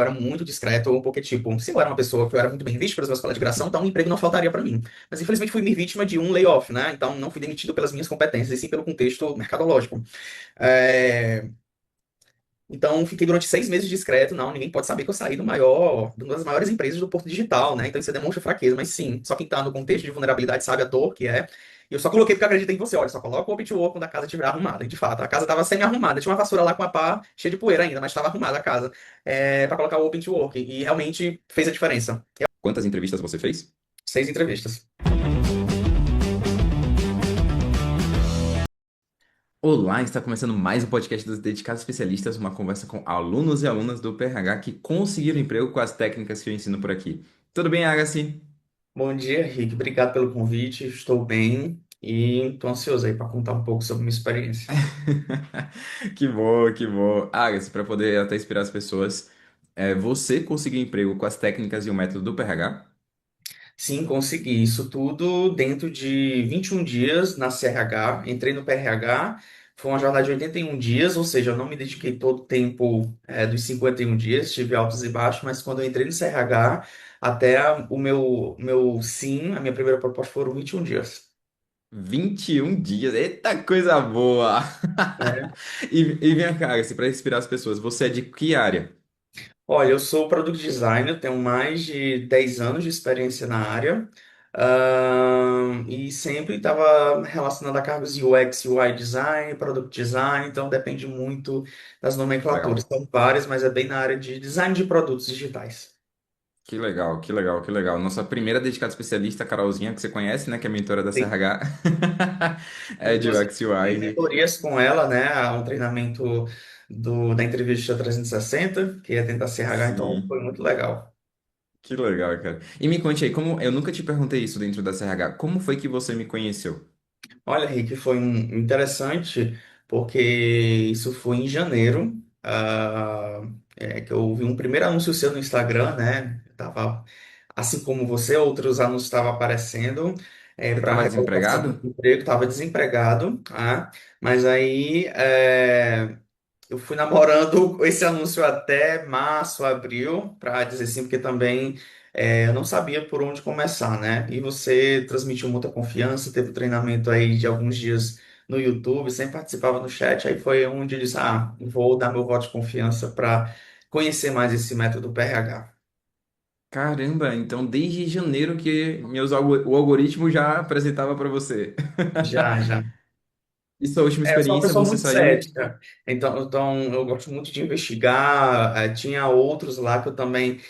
era muito discreto, porque, tipo, se eu era uma pessoa que eu era muito bem vista pelos meus colegas de graduação, então um emprego não faltaria pra mim. Mas, infelizmente, fui vítima de um layoff, né? Então, não fui demitido pelas minhas competências, e sim pelo contexto mercadológico. É, Então, fiquei durante 6 meses discreto. Não, ninguém pode saber que eu saí de uma das maiores empresas do Porto Digital, né? Então, isso demonstra fraqueza. Mas sim, só quem tá no contexto de vulnerabilidade sabe a dor que é. E eu só coloquei porque eu acredito em você. Olha, só coloca o Open to Work quando a casa estiver arrumada. E, de fato, a casa estava semi-arrumada. Tinha uma vassoura lá com a pá cheia de poeira ainda, mas estava arrumada a casa. Para colocar o Open to Work. E realmente fez a diferença. Quantas entrevistas você fez? 6 entrevistas. Olá, está começando mais um podcast dos Dedicados Especialistas, uma conversa com alunos e alunas do PRH que conseguiram emprego com as técnicas que eu ensino por aqui. Tudo bem, Agassi? Bom dia, Rick. Obrigado pelo convite. Estou bem e estou ansioso aí para contar um pouco sobre minha experiência. Que bom, que bom. Agassi, para poder até inspirar as pessoas, você conseguiu emprego com as técnicas e o método do PRH? Sim, consegui. Isso tudo dentro de 21 dias na CRH. Entrei no PRH, foi uma jornada de 81 dias, ou seja, eu não me dediquei todo o tempo dos 51 dias, tive altos e baixos, mas quando eu entrei no CRH, até o meu sim, a minha primeira proposta foram 21 dias. 21 dias, eita coisa boa! É. E vem cá, Agassi, para inspirar as pessoas, você é de que área? Olha, eu sou product designer, tenho mais de 10 anos de experiência na área, e sempre estava relacionado a cargos de UX, UI design, product design, então depende muito das nomenclaturas. Legal. São várias, mas é bem na área de design de produtos digitais. Que legal, que legal, que legal. Nossa primeira dedicada especialista, a Carolzinha, que você conhece, né? Que é mentora da Sim. CRH. É de Inclusive, UX tem UI. mentorias com ela, né? Um treinamento da entrevista 360, que é dentro da CRH, então Sim, foi muito legal. que legal, cara. E me conte aí, como eu nunca te perguntei isso dentro da CRH, como foi que você me conheceu? Olha, Rick, foi interessante porque isso foi em janeiro, que eu vi um primeiro anúncio seu no Instagram, né? Eu tava, assim como você, outros anúncios estavam aparecendo Você para estava recolocação desempregado? do emprego, estava desempregado, tá? Mas aí eu fui namorando esse anúncio até março, abril, para dizer sim, porque também eu não sabia por onde começar, né? E você transmitiu muita confiança, teve um treinamento aí de alguns dias no YouTube, sempre participava no chat, aí foi onde eu disse, vou dar meu voto de confiança para conhecer mais esse método PRH. Caramba, então desde janeiro que o algoritmo já apresentava para você. Já, já. E sua última Eu sou uma experiência, pessoa você muito saiu? cética, então eu gosto muito de investigar. Tinha outros lá que eu também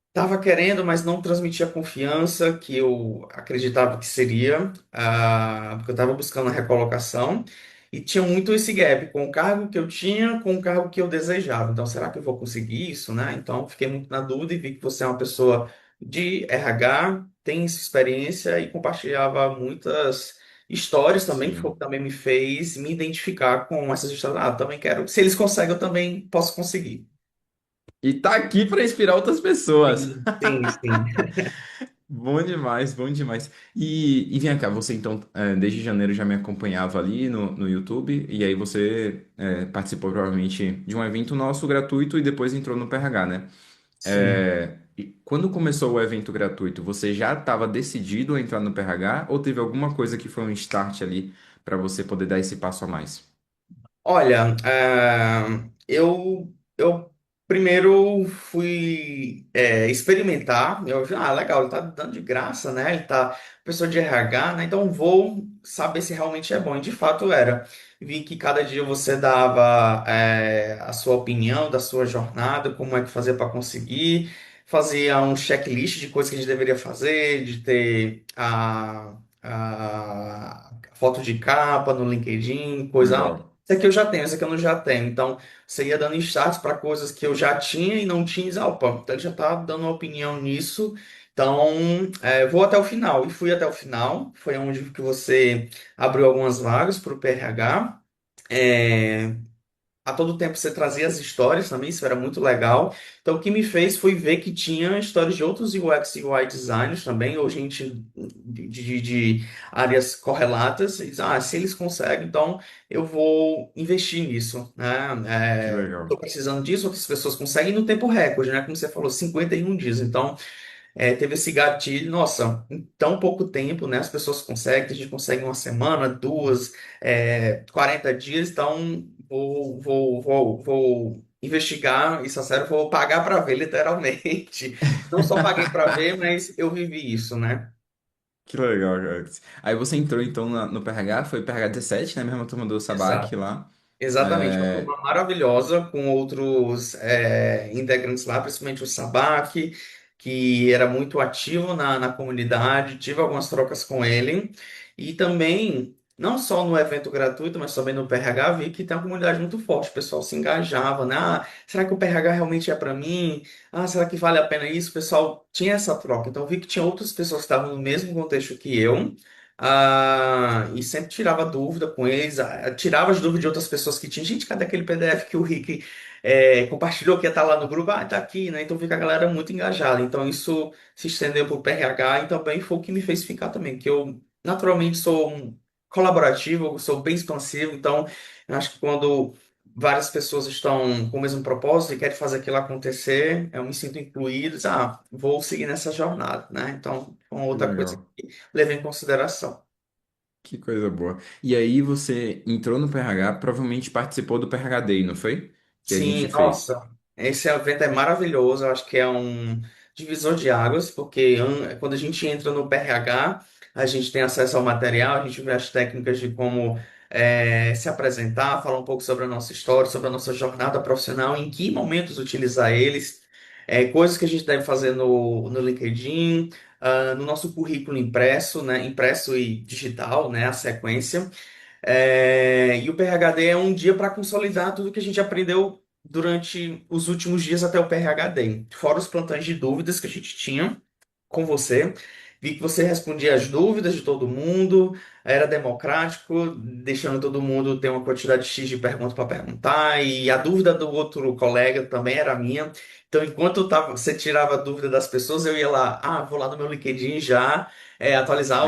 estava querendo, mas não transmitia a confiança que eu acreditava que seria, porque eu estava buscando a recolocação e tinha muito esse gap com o cargo que eu tinha, com o cargo que eu desejava. Então, será que eu vou conseguir isso, né? Então, fiquei muito na dúvida e vi que você é uma pessoa de RH, tem essa experiência e compartilhava muitas histórias também, que foi o que Sim. também me fez me identificar com essas histórias. Eu também quero. Se eles conseguem, eu também posso conseguir. E tá aqui para inspirar outras pessoas. Sim, sim, sim. Bom demais, bom demais. E vem cá, você então, desde janeiro já me acompanhava ali no YouTube, e aí você participou provavelmente de um evento nosso gratuito e depois entrou no PRH, né? Sim. E quando começou o evento gratuito, você já estava decidido a entrar no PRH ou teve alguma coisa que foi um start ali para você poder dar esse passo a mais? Olha, eu primeiro fui experimentar. Eu vi, legal, ele tá dando de graça, né? Ele tá pessoa de RH, né? Então vou saber se realmente é bom. E de fato era. Vi que cada dia você dava a sua opinião da sua jornada, como é que fazer para conseguir. Fazia um checklist de coisas que a gente deveria fazer, de ter a foto de capa no LinkedIn, coisa. Legal. Esse aqui eu já tenho, esse aqui eu não já tenho. Então, você ia dando starts para coisas que eu já tinha e não tinha. E diz, opa, então ele já está dando uma opinião nisso. Então, vou até o final. E fui até o final. Foi onde que você abriu algumas vagas para o PRH. a todo tempo você trazia as histórias também, isso era muito legal. Então, o que me fez foi ver que tinha histórias de outros UX e UI designers também, ou gente de áreas correlatas. E, se eles conseguem, então eu vou investir nisso, Que né? legal. Estou precisando disso, outras pessoas conseguem no tempo recorde, né? Como você falou, 51 dias. Então, teve esse gatilho, nossa, em tão pouco tempo, né? As pessoas conseguem, a gente consegue uma semana, duas, 40 dias, então vou investigar isso a sério, vou pagar para ver, literalmente. Não só paguei para ver, mas eu vivi isso, né? Que legal, cara. Aí você entrou então no PRH, foi PRH 17, né? Mesma turma do Sabac Exato. lá. Exatamente, uma É, turma maravilhosa, com outros integrantes lá, principalmente o Sabak, que era muito ativo na comunidade, tive algumas trocas com ele, e também, não só no evento gratuito, mas também no PRH, vi que tem uma comunidade muito forte, o pessoal se engajava, né? Será que o PRH realmente é para mim? Será que vale a pena isso? O pessoal tinha essa troca, então eu vi que tinha outras pessoas que estavam no mesmo contexto que eu, e sempre tirava dúvida com eles, tirava as dúvidas de outras pessoas que tinham. Gente, cadê aquele PDF que o Rick compartilhou que ia estar lá no grupo? Tá aqui, né? Então fica a galera muito engajada. Então isso se estendeu para o PRH e também foi o que me fez ficar também, que eu naturalmente sou colaborativo, eu sou bem expansivo, então eu acho que quando várias pessoas estão com o mesmo propósito e querem fazer aquilo acontecer, eu me sinto incluído, vou seguir nessa jornada, né? Então, uma que outra coisa legal. levei em consideração. Que coisa boa. E aí você entrou no PRH, provavelmente participou do PRH Day, não foi? Que a gente Sim, fez. nossa, esse evento é maravilhoso. Eu acho que é um divisor de águas, porque quando a gente entra no PRH, a gente tem acesso ao material, a gente vê as técnicas de como se apresentar, falar um pouco sobre a nossa história, sobre a nossa jornada profissional, em que momentos utilizar eles, coisas que a gente deve fazer no LinkedIn, no nosso currículo impresso, né, impresso e digital, né, a sequência. E o PHD é um dia para consolidar tudo que a gente aprendeu durante os últimos dias até o PHD. Fora os plantões de dúvidas que a gente tinha com você. Vi que você respondia às dúvidas de todo mundo, era democrático, deixando todo mundo ter uma quantidade X de perguntas para perguntar, e a dúvida do outro colega também era minha. Então, enquanto você tirava a dúvida das pessoas, eu ia lá, vou lá no meu LinkedIn já, atualizar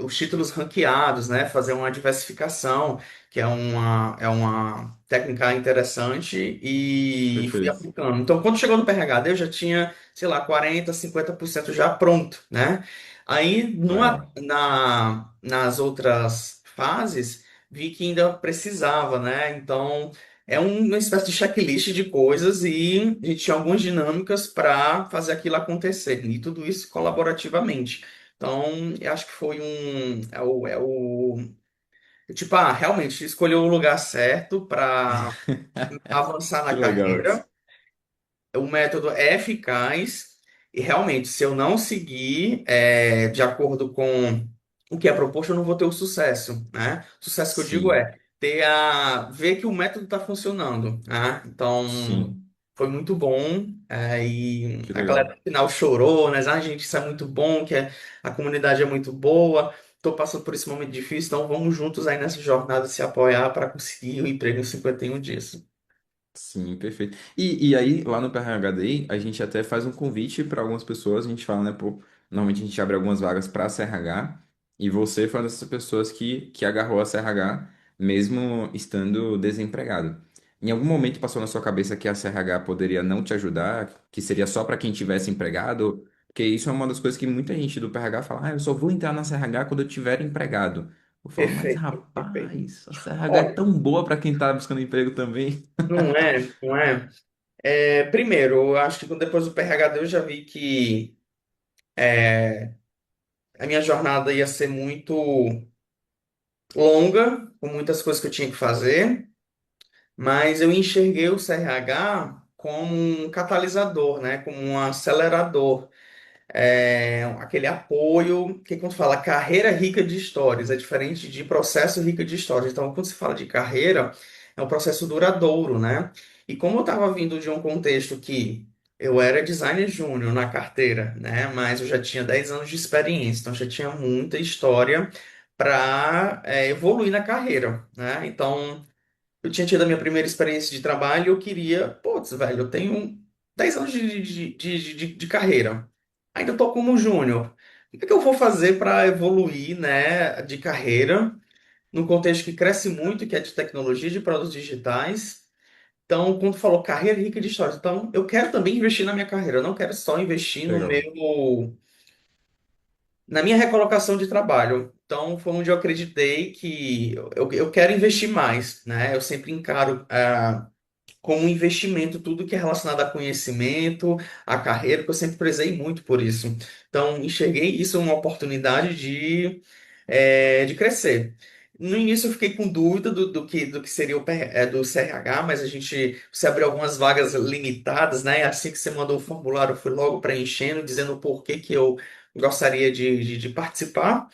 os títulos ranqueados, né? Fazer uma diversificação, que é uma técnica interessante, e fui Perfeito. aplicando. Então, quando chegou no PHD, eu já tinha, sei lá, 40, 50% já pronto, né? Aí, Legal. nas outras fases, vi que ainda precisava, né? Então, é uma espécie de checklist de coisas e a gente tinha algumas dinâmicas para fazer aquilo acontecer, e tudo isso colaborativamente. Então, eu acho que foi tipo, realmente escolheu o lugar certo para avançar Que na legal, carreira. Alex. O método é eficaz e realmente, se eu não seguir de acordo com o que é proposto, eu não vou ter o sucesso, né? Sucesso que eu digo Sim, é ver que o método está funcionando, né? Então, sim. foi muito bom. E Que a galera legal. no final chorou, né? Gente, isso é muito bom, a comunidade é muito boa. Estou passando por esse momento difícil, então vamos juntos aí nessa jornada se apoiar para conseguir o emprego em 51 dias. Sim, perfeito. E aí, lá no PRHDI, a gente até faz um convite para algumas pessoas, a gente fala, né, pô, normalmente a gente abre algumas vagas para a CRH, e você foi uma dessas pessoas que agarrou a CRH, mesmo estando desempregado. Em algum momento passou na sua cabeça que a CRH poderia não te ajudar, que seria só para quem tivesse empregado? Porque isso é uma das coisas que muita gente do PRH fala, eu só vou entrar na CRH quando eu tiver empregado. Eu falo, mas Perfeito, perfeito. rapaz, a CRH é Olha, tão boa para quem tá buscando emprego também. não é, não é. Primeiro, eu acho que depois do PHD eu já vi que a minha jornada ia ser muito longa, com muitas coisas que eu tinha que fazer, mas eu enxerguei o CRH como um catalisador, né? Como um acelerador. Aquele apoio, que quando fala carreira rica de histórias, é diferente de processo rico de histórias. Então, quando se fala de carreira, é um processo duradouro, né? E como eu estava vindo de um contexto que eu era designer júnior na carteira, né? Mas eu já tinha 10 anos de experiência, então já tinha muita história para evoluir na carreira, né? Então, eu tinha tido a minha primeira experiência de trabalho e eu queria, putz, velho, eu tenho 10 anos de carreira. Ainda tô como júnior. O que é que eu vou fazer para evoluir, né, de carreira, num contexto que cresce muito, que é de tecnologia, de produtos digitais? Então, quando falou carreira rica de histórias, então eu quero também investir na minha carreira, eu não quero só investir no Legal. meu, na minha recolocação de trabalho. Então, foi onde eu acreditei que eu quero investir mais, né? Eu sempre encaro como um investimento tudo que é relacionado a conhecimento, a carreira, porque eu sempre prezei muito por isso. Então, enxerguei isso uma oportunidade de crescer. No início eu fiquei com dúvida do que seria do CRH, mas você abriu algumas vagas limitadas, né? E assim que você mandou o formulário, eu fui logo preenchendo, dizendo o porquê que eu gostaria de participar.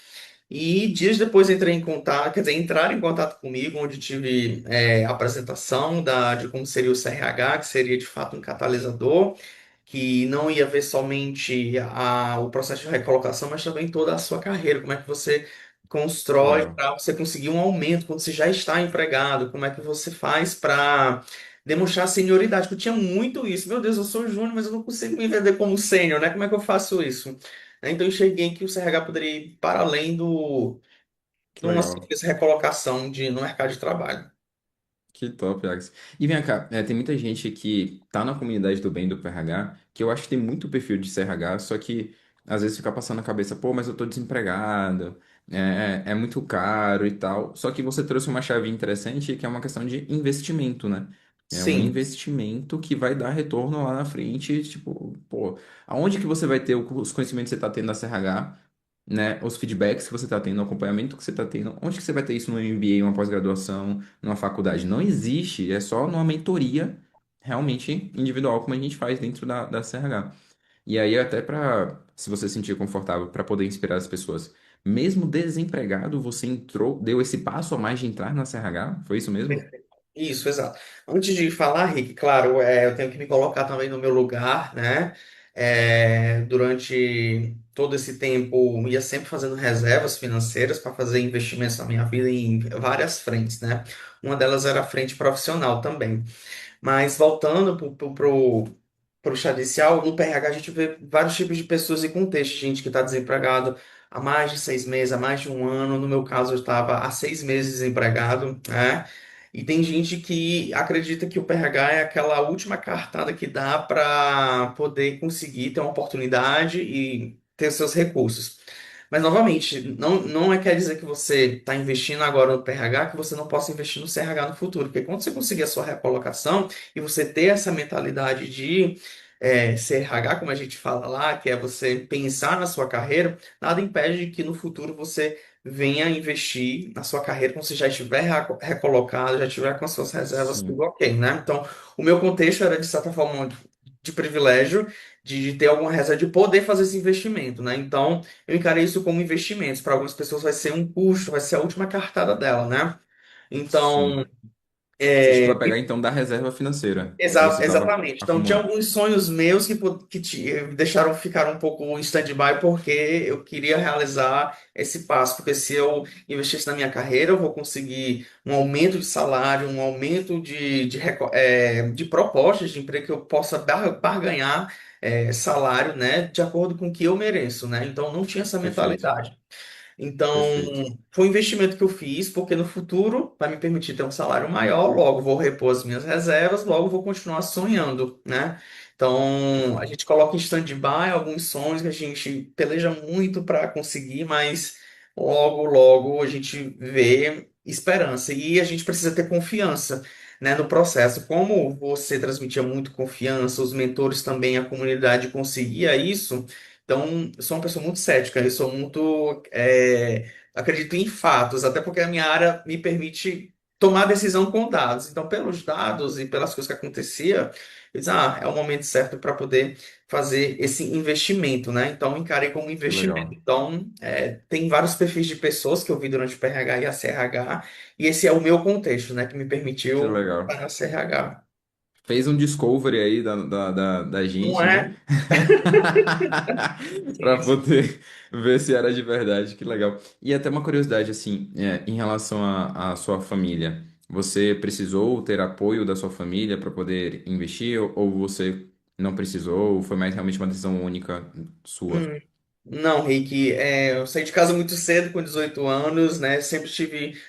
E dias depois entrei em contato, quer dizer, entraram em contato comigo, onde tive a apresentação de como seria o CRH, que seria de fato um catalisador, que não ia ver somente o processo de recolocação, mas também toda a sua carreira, como é que você constrói Legal. para você conseguir um aumento quando você já está empregado, como é que você faz para demonstrar senioridade, porque eu tinha muito isso. Meu Deus, eu sou júnior, mas eu não consigo me vender como sênior, né? Como é que eu faço isso? Então eu enxerguei que o CRH poderia ir para além Que de uma legal. simples recolocação no mercado de trabalho. Que top, Alex. E vem cá, tem muita gente que tá na comunidade do bem do PRH, que eu acho que tem muito perfil de CRH, só que às vezes fica passando na cabeça, pô, mas eu tô desempregado, é muito caro e tal. Só que você trouxe uma chave interessante que é uma questão de investimento, né? É um Sim, investimento que vai dar retorno lá na frente, tipo, pô, aonde que você vai ter os conhecimentos que você tá tendo na CRH? Né, os feedbacks que você está tendo, o acompanhamento que você está tendo, onde que você vai ter isso no MBA, uma pós-graduação, numa faculdade? Não existe, é só numa mentoria realmente individual, como a gente faz dentro da CRH. E aí, até para, se você se sentir confortável, para poder inspirar as pessoas. Mesmo desempregado, você entrou, deu esse passo a mais de entrar na CRH? Foi isso mesmo? perfeito. Isso, exato. Antes de falar, Rick, claro, eu tenho que me colocar também no meu lugar, né? Durante todo esse tempo, ia sempre fazendo reservas financeiras para fazer investimentos na minha vida em várias frentes, né? Uma delas era a frente profissional também. Mas voltando para o chá inicial, no PRH a gente vê vários tipos de pessoas e contextos. Gente que está desempregado há mais de 6 meses, há mais de um ano. No meu caso, eu estava há 6 meses desempregado, né? E tem gente que acredita que o PRH é aquela última cartada que dá para poder conseguir ter uma oportunidade e ter seus recursos. Mas, novamente, não quer dizer que você está investindo agora no PRH que você não possa investir no CRH no futuro. Porque quando você conseguir a sua recolocação, e você ter essa mentalidade de CRH, como a gente fala lá, que é você pensar na sua carreira, nada impede de que no futuro você venha investir na sua carreira quando você já estiver recolocado, já estiver com as suas reservas tudo Sim, ok, né? Então, o meu contexto era, de certa forma, de privilégio de ter alguma reserva, de poder fazer esse investimento, né? Então, eu encarei isso como investimentos. Para algumas pessoas vai ser um custo, vai ser a última cartada dela, né? sim. Então, Você chegou a pegar então da reserva financeira que você estava Exatamente. Então, tinha acumulando. alguns sonhos meus que me deixaram ficar um pouco em stand-by porque eu queria realizar esse passo. Porque se eu investisse na minha carreira, eu vou conseguir um aumento de salário, um aumento de propostas de emprego que eu possa barganhar salário, né, de acordo com o que eu mereço, né? Então, não tinha essa Perfeito, mentalidade. Então, perfeito. foi um investimento que eu fiz, porque no futuro vai me permitir ter um salário maior, logo vou repor as minhas reservas, logo vou continuar sonhando, né? Então, a gente coloca em stand-by alguns sonhos que a gente peleja muito para conseguir, mas logo, logo a gente vê esperança. E a gente precisa ter confiança, né, no processo. Como você transmitia muito confiança, os mentores também, a comunidade conseguia isso. Então, eu sou uma pessoa muito cética, eu sou muito. Acredito em fatos, até porque a minha área me permite tomar decisão com dados. Então, pelos dados e pelas coisas que acontecia, eu disse, é o momento certo para poder fazer esse investimento, né? Então, encarei como Que investimento. legal, Então, tem vários perfis de pessoas que eu vi durante o PRH e a CRH, e esse é o meu contexto, né, que me que permitiu legal. para a CRH. Fez um discovery aí da Não gente, né? é? Para Sim, sim. poder ver se era de verdade. Que legal. E até uma curiosidade, assim, em relação à sua família. Você precisou ter apoio da sua família para poder investir ou você não precisou? Ou foi mais realmente uma decisão única sua? Hum, não, Rick, eu saí de casa muito cedo, com 18 anos, né? Sempre tive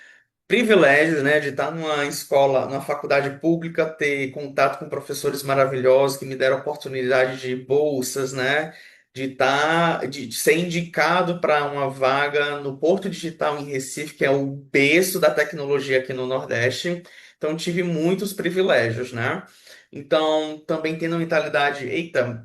privilégio, né, de estar numa escola, numa faculdade pública, ter contato com professores maravilhosos que me deram oportunidade de bolsas, né, de ser indicado para uma vaga no Porto Digital em Recife, que é o berço da tecnologia aqui no Nordeste. Então tive muitos privilégios, né? Então também tendo a mentalidade, eita,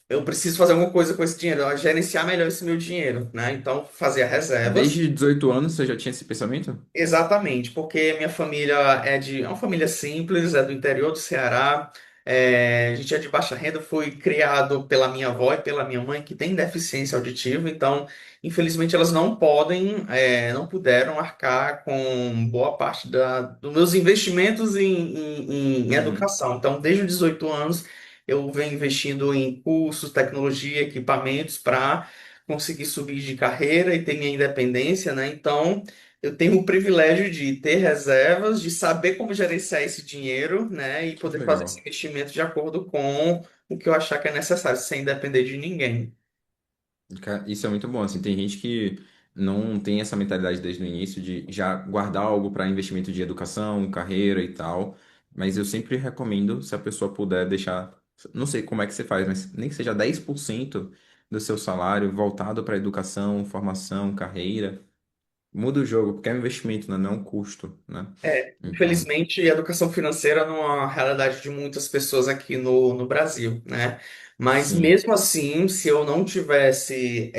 eu preciso fazer alguma coisa com esse dinheiro, gerenciar melhor esse meu dinheiro, né? Então fazia reservas. Desde 18 anos você já tinha esse pensamento? Exatamente, porque minha família é uma família simples, é do interior do Ceará. A gente é de baixa renda, fui criado pela minha avó e pela minha mãe, que tem deficiência auditiva, então, infelizmente, elas não puderam arcar com boa parte dos meus investimentos em Uhum. educação. Então, desde os 18 anos, eu venho investindo em cursos, tecnologia, equipamentos para conseguir subir de carreira e ter minha independência, né? Então, eu tenho o privilégio de ter reservas, de saber como gerenciar esse dinheiro, né, e Que poder fazer esse legal. investimento de acordo com o que eu achar que é necessário, sem depender de ninguém. Isso é muito bom, assim, tem gente que não tem essa mentalidade desde o início de já guardar algo para investimento de educação, carreira e tal, mas eu sempre recomendo, se a pessoa puder deixar, não sei como é que você faz, mas nem que seja 10% do seu salário voltado para educação, formação, carreira, muda o jogo, porque é um investimento, né? Não é um custo, né? Então, Infelizmente, a educação financeira não é uma realidade de muitas pessoas aqui no Brasil, né? Mas sim, mesmo assim, se eu não tivesse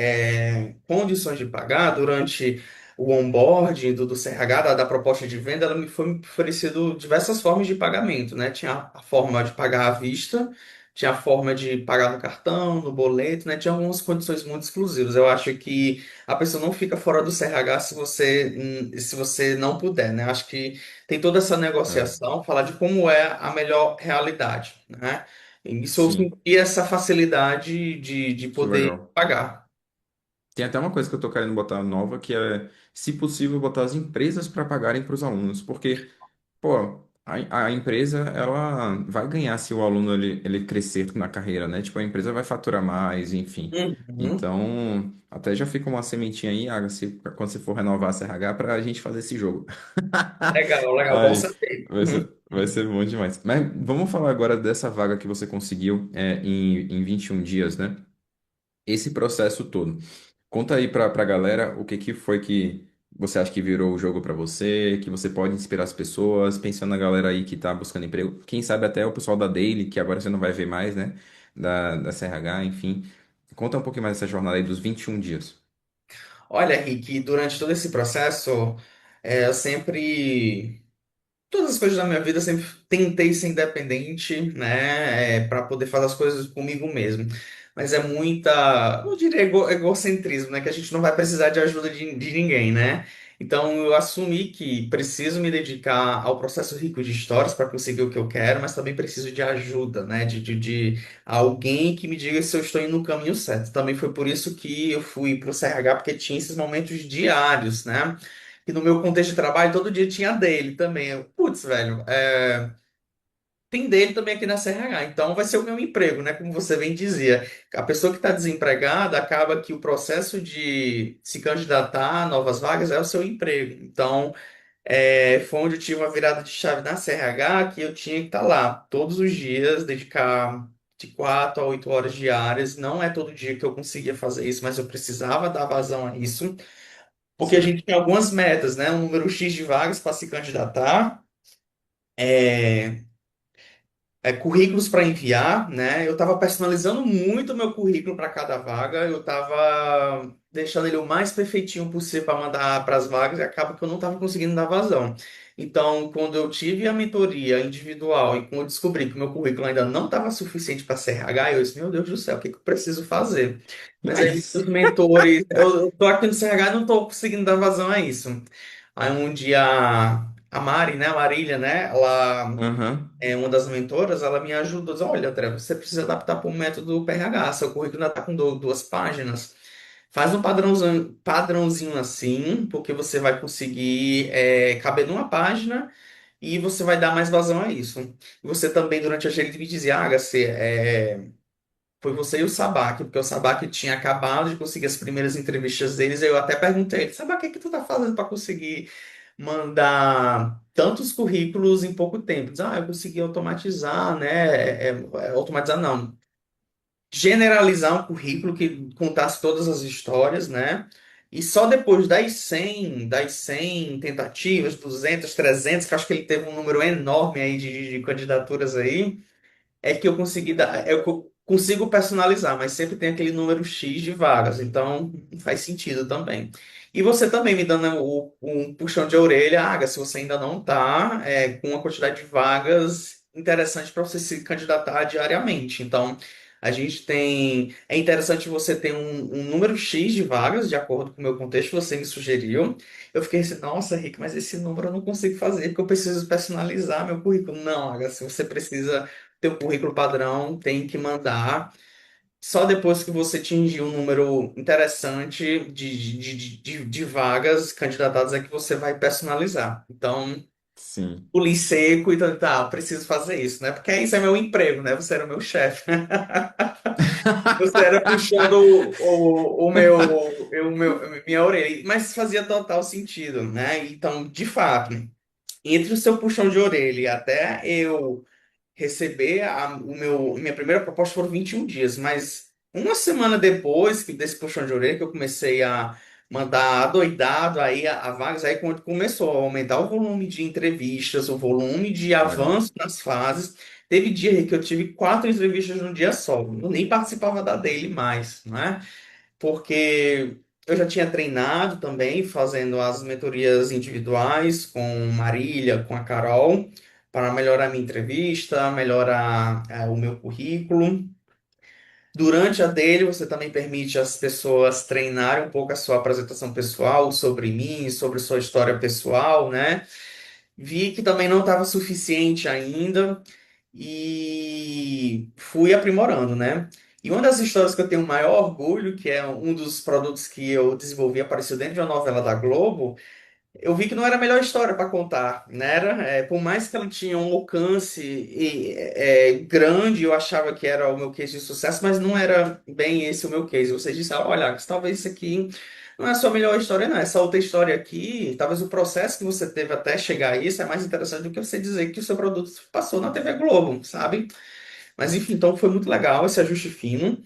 condições de pagar durante o onboarding do CRH, da proposta de venda, ela me foi oferecido diversas formas de pagamento, né? Tinha a forma de pagar à vista, tinha a forma de pagar no cartão, no boleto, né? Tinha algumas condições muito exclusivas. Eu acho que a pessoa não fica fora do CRH se você não puder, né? Acho que tem toda essa é, negociação, falar de como é a melhor realidade, né? E isso eu sim, senti essa facilidade de que poder legal. pagar. Tem até uma coisa que eu tô querendo botar nova, que é, se possível, botar as empresas para pagarem para os alunos, porque pô, a empresa, ela vai ganhar se o aluno ele crescer na carreira, né? Tipo, a empresa vai faturar mais, enfim. Uhum. Então, até já fica uma sementinha aí, Aga, quando você for renovar a CRH, para a gente fazer esse jogo. Legal, legal, bom Ai, saber. vai ser bom demais. Mas vamos falar agora dessa vaga que você conseguiu em 21 dias, né? Esse processo todo. Conta aí pra galera o que que foi que você acha que virou o jogo pra você, que você pode inspirar as pessoas, pensando na galera aí que tá buscando emprego. Quem sabe até o pessoal da Daily, que agora você não vai ver mais, né? Da CRH, enfim. Conta um pouquinho mais dessa jornada aí dos 21 dias. Olha, Rick, durante todo esse processo, eu sempre todas as coisas da minha vida eu sempre tentei ser independente, né, para poder fazer as coisas comigo mesmo. Mas é muita, eu diria egocentrismo, né, que a gente não vai precisar de ajuda de ninguém, né? Então eu assumi que preciso me dedicar ao processo rico de histórias para conseguir o que eu quero, mas também preciso de ajuda, né, de alguém que me diga se eu estou indo no caminho certo. Também foi por isso que eu fui para o CRH, porque tinha esses momentos diários, né? E no meu contexto de trabalho, todo dia tinha dele também. Putz, velho, tem dele também aqui na CRH, então vai ser o meu emprego, né? Como você bem dizia. A pessoa que está desempregada acaba que o processo de se candidatar a novas vagas é o seu emprego. Então, foi onde eu tive uma virada de chave na CRH que eu tinha que estar lá todos os dias, dedicar de 4 a 8 horas diárias. Não é todo dia que eu conseguia fazer isso, mas eu precisava dar vazão a isso. Porque a Certo. gente tem algumas metas, né? Um número X de vagas para se candidatar, currículos para enviar, né? Eu estava personalizando muito o meu currículo para cada vaga, eu estava deixando ele o mais perfeitinho possível para mandar para as vagas e acaba que eu não estava conseguindo dar vazão. Então, quando eu tive a mentoria individual e quando eu descobri que o meu currículo ainda não estava suficiente para ser RH, eu disse, meu Deus do céu, o que que eu preciso fazer? Mas aí, os mentores, eu tô aqui no CRH e não estou conseguindo dar vazão a isso. Aí um dia a Mari, né, a Marília, né, ela Aham. uma das mentoras, ela me ajudou, diz, olha, André, você precisa adaptar para o método PRH, seu currículo ainda está com 2 páginas. Faz um padrãozinho assim, porque você vai conseguir caber numa página e você vai dar mais vazão a isso. E você também, durante a GLD, me dizia, Agassi, foi você e o Sabak, porque o Sabak tinha acabado de conseguir as primeiras entrevistas deles, aí eu até perguntei, Sabak, o que é que tu tá fazendo para conseguir mandar tantos currículos em pouco tempo? Diz, eu consegui automatizar, né? Automatizar não, generalizar um currículo que contasse todas as histórias, né? E só depois das cem tentativas, 200, 300, que eu acho que ele teve um número enorme aí de candidaturas aí, é que eu consegui dar, consigo personalizar, mas sempre tem aquele número X de vagas, então faz sentido também. E você também me dando um puxão de orelha, Aga, se você ainda não está com uma quantidade de vagas interessante para você se candidatar diariamente. Então, a gente tem. É interessante você ter um número X de vagas, de acordo com o meu contexto, que você me sugeriu. Eu fiquei assim, nossa, Rick, mas esse número eu não consigo fazer, porque eu preciso personalizar meu currículo. Não, Aga, se você precisa teu currículo padrão, tem que mandar. Só depois que você atingir um número interessante de vagas candidatadas é que você vai personalizar. Então, Sim. pulir seco e tá, preciso fazer isso, né? Porque isso é meu emprego, né? Você era o meu chefe. Você era puxando minha orelha. Mas fazia total sentido, né? Então, de fato, entre o seu puxão de orelha e até eu receber minha primeira proposta foram 21 dias, mas uma semana depois desse puxão de orelha que eu comecei a mandar adoidado aí a vagas, aí quando começou a aumentar o volume de entrevistas, o volume de Legal. avanço nas fases, teve dia que eu tive 4 entrevistas num dia só, eu nem participava da daily mais, né? Porque eu já tinha treinado também, fazendo as mentorias individuais com Marília, com a Carol, para melhorar minha entrevista, melhorar o meu currículo. Durante a dele, você também permite às pessoas treinarem um pouco a sua apresentação pessoal sobre mim, sobre sua história pessoal, né? Vi que também não estava suficiente ainda e fui aprimorando, né? E uma das histórias que eu tenho maior orgulho, que é um dos produtos que eu desenvolvi, apareceu dentro de uma novela da Globo, eu vi que não era a melhor história para contar, né? Por mais que ela tinha um alcance grande, eu achava que era o meu case de sucesso, mas não era bem esse o meu case. Você disse, olha, talvez isso aqui não é a sua melhor história, não. Essa outra história aqui, talvez o processo que você teve até chegar a isso é mais interessante do que você dizer que o seu produto passou na TV Globo, sabe? Mas enfim, então foi muito legal esse ajuste fino.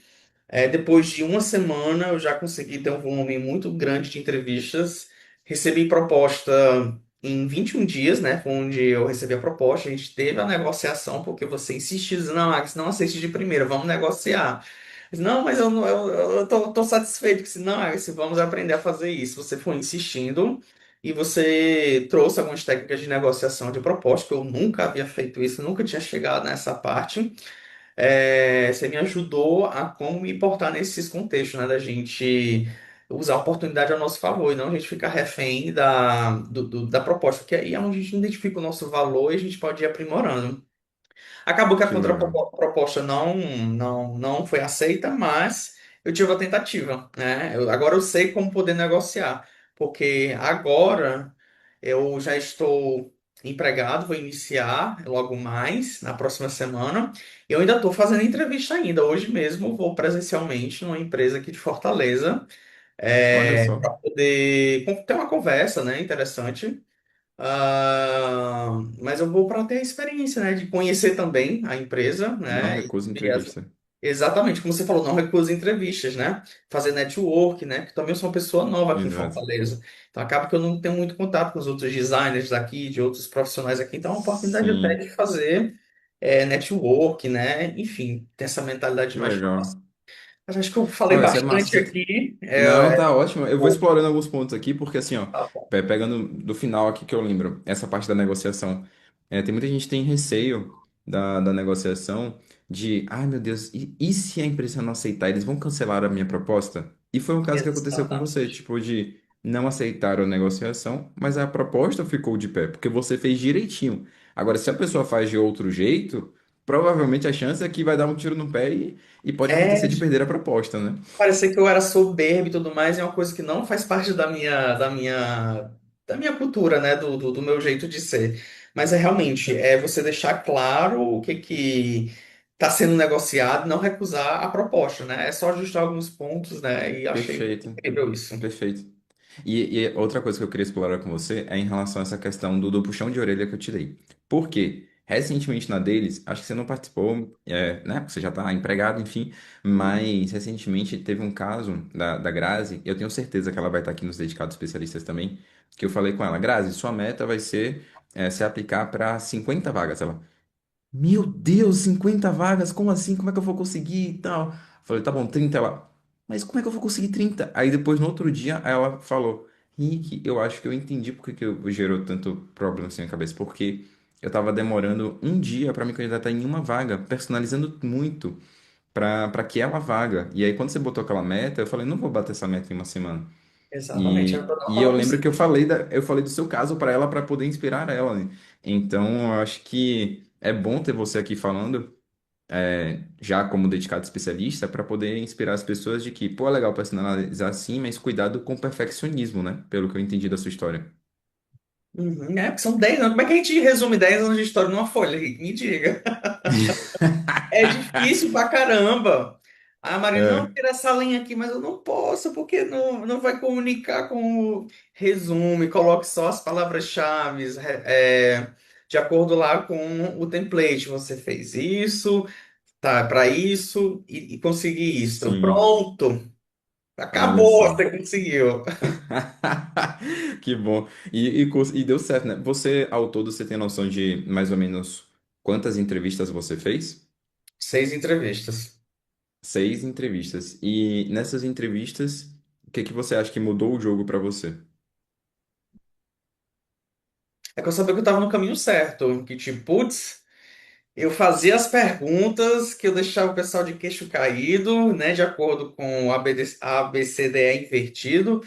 Depois de uma semana, eu já consegui ter um volume muito grande de entrevistas. Recebi proposta em 21 dias, né? Foi onde eu recebi a proposta. A gente teve a negociação, porque você insistiu, dizendo, não, Max, não aceite de primeira, vamos negociar. Eu disse, não, mas eu, não- eu tô satisfeito. Eu disse, não, Alex, vamos aprender a fazer isso. Você foi insistindo e você trouxe algumas técnicas de negociação de proposta, que eu nunca havia feito isso, nunca tinha chegado nessa parte. Você me ajudou a como me portar nesses contextos, né? Da gente usar a oportunidade a nosso favor e não a gente ficar refém da proposta, porque aí é onde a gente identifica o nosso valor e a gente pode ir aprimorando. Acabou que a Que legal. contraproposta não foi aceita, mas eu tive a tentativa, né? Agora eu sei como poder negociar, porque agora eu já estou empregado, vou iniciar logo mais, na próxima semana. Eu ainda estou fazendo entrevista ainda. Hoje mesmo vou presencialmente numa empresa aqui de Fortaleza, Olha só. para poder ter uma conversa, né? Interessante. Mas eu vou para ter a experiência, né, de conhecer também a empresa, Não né, recuso entrevista. exatamente como você falou, não recusa entrevistas, né, fazer network, né, que também eu sou uma pessoa nova aqui em Exato. Fortaleza, então acaba que eu não tenho muito contato com os outros designers daqui, de outros profissionais aqui, então é uma oportunidade até Sim, de fazer network, né, enfim, ter essa mentalidade que mais legal. próxima. Mas acho que eu falei Olha, isso é massa. bastante aqui. Não, tá ótimo. Eu vou Vou- explorando alguns pontos aqui, porque assim, ó, tá bom. pegando do final aqui que eu lembro, essa parte da negociação. Tem muita gente que tem receio da negociação de, ai meu Deus, e se a empresa não aceitar, eles vão cancelar a minha proposta? E foi um caso que aconteceu com você, Exatamente. tipo, de não aceitar a negociação, mas a proposta ficou de pé, porque você fez direitinho. Agora, se a pessoa faz de outro jeito, provavelmente a chance é que vai dar um tiro no pé e pode É, acontecer de perder a proposta, né? parecia que eu era soberbo e tudo mais, é uma coisa que não faz parte da minha cultura, né? Do meu jeito de ser. Mas é realmente, é você deixar claro o que que está sendo negociado, não recusar a proposta, né? É só ajustar alguns pontos, né? E achei Perfeito, incrível isso. perfeito. E outra coisa que eu queria explorar com você é em relação a essa questão do puxão de orelha que eu te dei. Por quê? Recentemente na deles, acho que você não participou, né? Porque você já está empregado, enfim. Mas recentemente teve um caso da Grazi, eu tenho certeza que ela vai estar aqui nos dedicados especialistas também, que eu falei com ela, Grazi, sua meta vai ser se aplicar para 50 vagas. Ela, meu Deus, 50 vagas? Como assim? Como é que eu vou conseguir e tal? Falei, tá bom, 30 ela. Mas como é que eu vou conseguir 30? Aí depois, no outro dia, ela falou, Rick, eu acho que eu entendi por que que eu gerou tanto problema assim na cabeça. Porque eu tava demorando um dia para me candidatar em uma vaga, personalizando muito para aquela vaga. E aí, quando você botou aquela meta, eu falei, não vou bater essa meta em uma semana. Exatamente, eu E, não e eu falando lembro isso. que eu falei do seu caso para ela para poder inspirar ela, né? Então, eu acho que é bom ter você aqui falando já como dedicado especialista, para poder inspirar as pessoas de que, pô, é legal personalizar sim, mas cuidado com o perfeccionismo, né? Pelo que eu entendi da sua história. Uhum, é, porque são 10 anos. Como é que a gente resume 10 anos de história numa folha, Rick? Me diga. É difícil pra caramba. A Marina, não, É, tira essa linha aqui, mas eu não posso, porque não vai comunicar com o resume, coloque só as palavras-chave, de acordo lá com o template. Você fez isso, tá, para isso, e conseguir isso. sim, Pronto, olha acabou, só. você conseguiu. Que bom. E deu certo, né? Você, ao todo, você tem noção de mais ou menos quantas entrevistas você fez? 6 entrevistas. 6 entrevistas. E nessas entrevistas, o que que você acha que mudou o jogo para você? É que eu sabia que eu estava no caminho certo, que tipo, putz. Eu fazia as perguntas que eu deixava o pessoal de queixo caído, né, de acordo com o ABCDE invertido.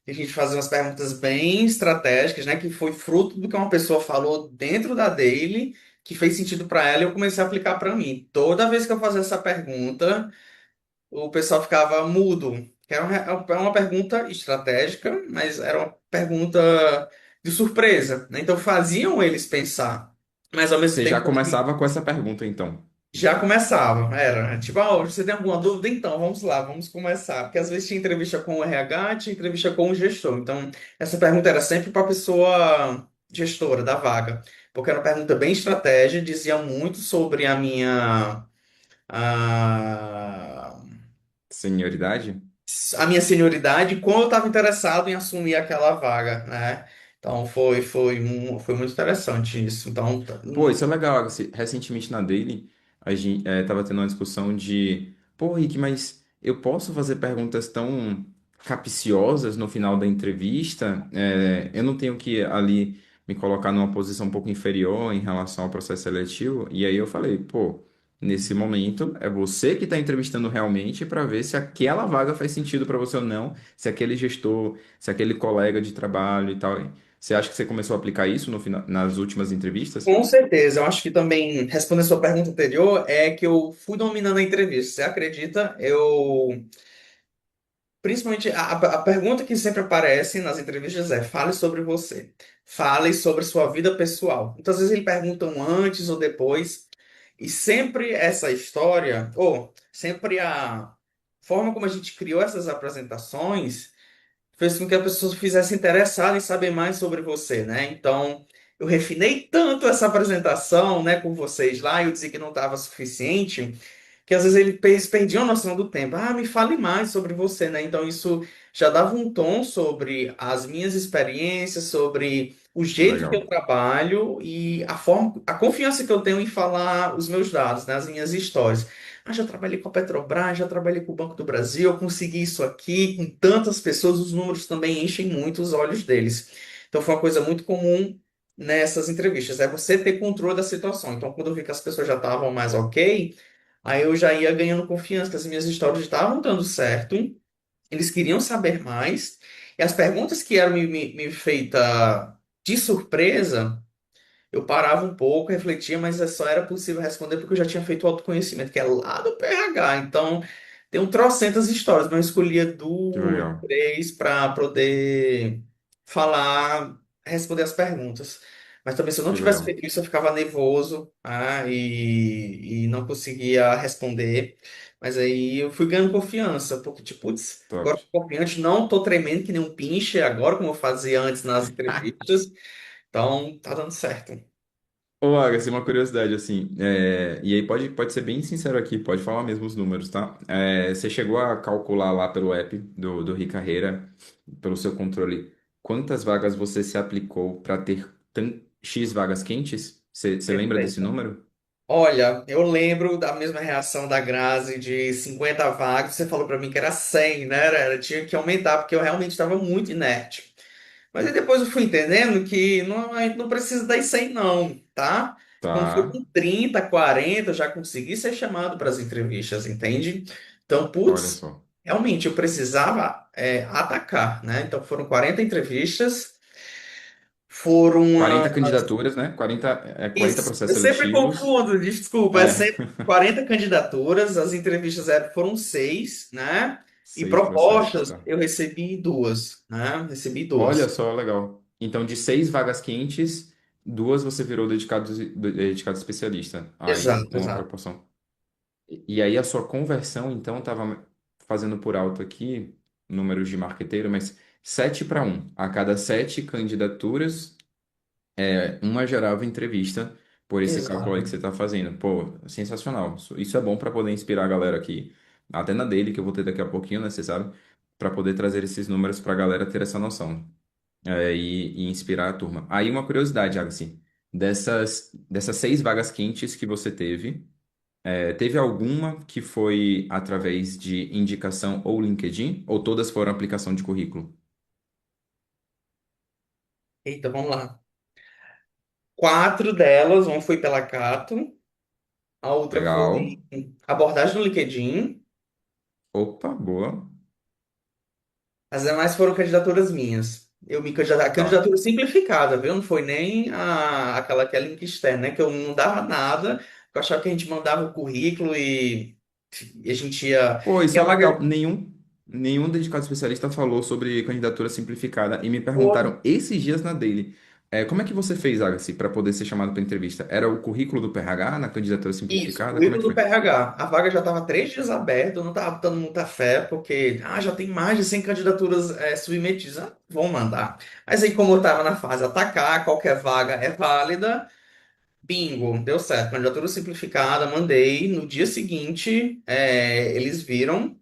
E a gente fazia umas perguntas bem estratégicas, né, que foi fruto do que uma pessoa falou dentro da dele, que fez sentido para ela e eu comecei a aplicar para mim. Toda vez que eu fazia essa pergunta, o pessoal ficava mudo. Que era uma pergunta estratégica, mas era uma pergunta de surpresa, né? Então faziam eles pensar, mas ao mesmo Você já tempo começava com essa pergunta, então. já começava, era tipo, você tem alguma dúvida? Então, vamos lá, vamos começar. Porque às vezes tinha entrevista com o RH, tinha entrevista com o gestor. Então, essa pergunta era sempre para a pessoa gestora da vaga. Porque era uma pergunta bem estratégia, dizia muito sobre a, Senioridade? a minha senioridade, como eu estava interessado em assumir aquela vaga, né? Então, foi muito interessante isso. Então, Pô, isso é legal. Recentemente na Daily, a gente tava tendo uma discussão de, pô, Rick, mas eu posso fazer perguntas tão capciosas no final da entrevista? Eu não tenho que ali me colocar numa posição um pouco inferior em relação ao processo seletivo? E aí eu falei, pô, nesse momento é você que está entrevistando realmente para ver se aquela vaga faz sentido para você ou não, se aquele gestor, se aquele colega de trabalho e tal. Você acha que você começou a aplicar isso no final, nas últimas entrevistas? com certeza, eu acho que também, respondendo a sua pergunta anterior, é que eu fui dominando a entrevista. Você acredita? Principalmente, a pergunta que sempre aparece nas entrevistas é: fale sobre você. Fale sobre sua vida pessoal. Muitas vezes eles perguntam antes ou depois, e sempre essa história, ou sempre a forma como a gente criou essas apresentações fez com que a pessoa fizesse interessada em saber mais sobre você, né? Então, eu refinei tanto essa apresentação, né, com vocês lá, e eu dizia que não estava suficiente, que às vezes eles perdiam a noção do tempo. Ah, me fale mais sobre você, né? Então, isso já dava um tom sobre as minhas experiências, sobre o jeito que eu Legal. trabalho e a forma, a confiança que eu tenho em falar os meus dados, né, as minhas histórias. Ah, já trabalhei com a Petrobras, já trabalhei com o Banco do Brasil, eu consegui isso aqui, com tantas pessoas, os números também enchem muito os olhos deles. Então foi uma coisa muito comum nessas entrevistas, é você ter controle da situação. Então, quando eu vi que as pessoas já estavam mais ok, aí eu já ia ganhando confiança, que as minhas histórias estavam dando certo, eles queriam saber mais, e as perguntas que eram me feitas de surpresa eu parava um pouco, refletia, mas só era possível responder porque eu já tinha feito o autoconhecimento, que é lá do PH. Então, tem um trocentas histórias, mas eu escolhia Que duas, legal, três para poder falar, responder as perguntas. Mas também, se eu não que tivesse legal. feito isso, eu ficava nervoso, e não conseguia responder. Mas aí eu fui ganhando confiança, porque, tipo, putz, Top. agora eu tô confiante, não tô tremendo que nem um pinche agora, como eu fazia antes nas entrevistas. Então, tá dando certo. Ô, Agassi, uma curiosidade, assim, e aí pode ser bem sincero aqui, pode falar mesmo os números, tá? Você chegou a calcular lá pelo app do Ricarreira, pelo seu controle, quantas vagas você se aplicou para ter X vagas quentes? Você lembra desse Perfeito. número? Olha, eu lembro da mesma reação da Grazi de 50 vagas. Você falou pra mim que era 100, né? Tinha que aumentar, porque eu realmente estava muito inerte. Mas aí depois eu fui entendendo que não, a gente não precisa das 100, não, tá? Quando foi Tá, com 30, 40, eu já consegui ser chamado para as entrevistas, entende? Então, olha putz, só. realmente eu precisava atacar, né? Então foram 40 entrevistas, foram 40 candidaturas, né? 40 isso, eu processos sempre seletivos. confundo, desculpa, é É, sempre 40 candidaturas, as entrevistas foram seis, né? E 6 processos, propostas tá. eu recebi duas, né? Recebi Olha duas. só, legal. Então, de 6 vagas quentes, duas você virou dedicado especialista. Aí, Exato, uma exato. proporção. E aí, a sua conversão, então, estava fazendo por alto aqui, números de marqueteiro, mas 7-1. A cada 7 candidaturas, uma gerava entrevista por esse cálculo aí que Exato. você está fazendo. Pô, sensacional. Isso é bom para poder inspirar a galera aqui, até na dele, que eu vou ter daqui a pouquinho, né, você sabe? Para poder trazer esses números para a galera ter essa noção. E inspirar a turma. Aí uma curiosidade, Agassi, dessas 6 vagas quentes que você teve, teve alguma que foi através de indicação ou LinkedIn, ou todas foram aplicação de currículo? Eita, vamos lá. Quatro delas, uma foi pela Cato, a outra Legal. foi abordagem no LinkedIn, Opa, boa. as demais foram candidaturas minhas. Eu me candidatei, a Tá. candidatura simplificada, viu? Não foi nem aquela que é link externo, né? Que eu não dava nada, eu achava que a gente mandava o currículo e a gente ia. Pô, E isso a é vaga. legal. Nenhum dedicado especialista falou sobre candidatura simplificada e me Pô, perguntaram esses dias na Daily. Como é que você fez, Agassi, para poder ser chamado para entrevista? Era o currículo do PH na candidatura isso, simplificada? Como é currículo que do foi? PH. A vaga já estava 3 dias aberta, eu não estava dando muita fé, porque já tem mais de 100 candidaturas submetidas. Vou mandar. Mas aí, como eu estava na fase atacar, qualquer vaga é válida. Bingo, deu certo. Candidatura simplificada, mandei. No dia seguinte, eles viram.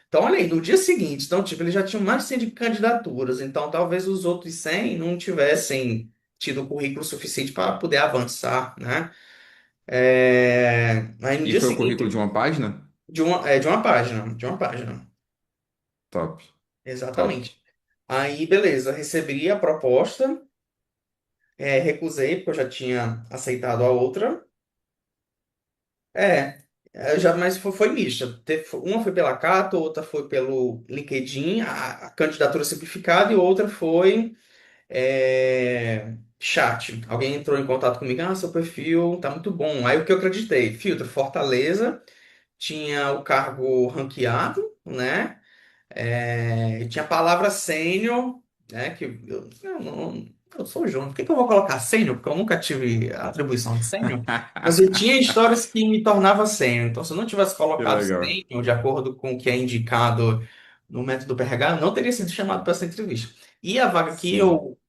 Então, olha aí, no dia seguinte, então, tipo, eles já tinham mais de 100 de candidaturas. Então, talvez os outros 100 não tivessem tido currículo suficiente para poder avançar, né? Aí no E dia foi o currículo seguinte, de uma página? de uma página. Top, top. Exatamente. Aí, beleza, recebi a proposta, recusei, porque eu já tinha aceitado a outra. É, mas foi mista. Uma foi pela Cato, outra foi pelo LinkedIn, a candidatura simplificada, e outra foi chat. Alguém entrou em contato comigo, seu perfil tá muito bom. Aí o que eu acreditei? Filtro, Fortaleza, tinha o cargo ranqueado, né? Tinha a palavra sênior, né? Que eu sou júnior. Por que que eu vou colocar sênior? Porque eu nunca tive a atribuição de sênior. Mas eu tinha histórias que me tornavam sênior. Então, se eu não tivesse Que colocado legal. sênior, de acordo com o que é indicado no método PRH, eu não teria sido chamado para essa entrevista. E a vaga que Sim. eu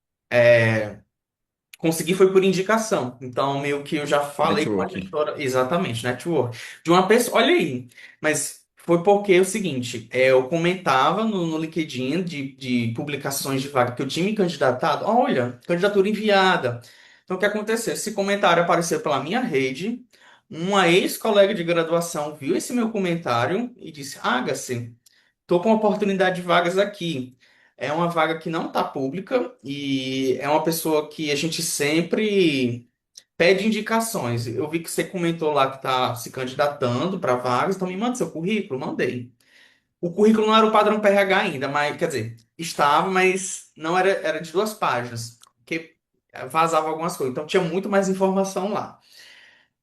consegui foi por indicação. Então, meio que eu já falei com a Networking. gestora, exatamente, network, de uma pessoa. Olha aí, mas foi porque é o seguinte: eu comentava no LinkedIn de publicações de vaga que eu tinha me candidatado. Olha, candidatura enviada. Então, o que aconteceu? Esse comentário apareceu pela minha rede. Uma ex-colega de graduação viu esse meu comentário e disse: Agassi, tô com uma oportunidade de vagas aqui. É uma vaga que não está pública e é uma pessoa que a gente sempre pede indicações. Eu vi que você comentou lá que está se candidatando para vagas, então me manda seu currículo, mandei. O currículo não era o padrão PRH ainda, mas quer dizer, estava, mas não era, era de 2 páginas. vazava algumas coisas. Então tinha muito mais informação lá.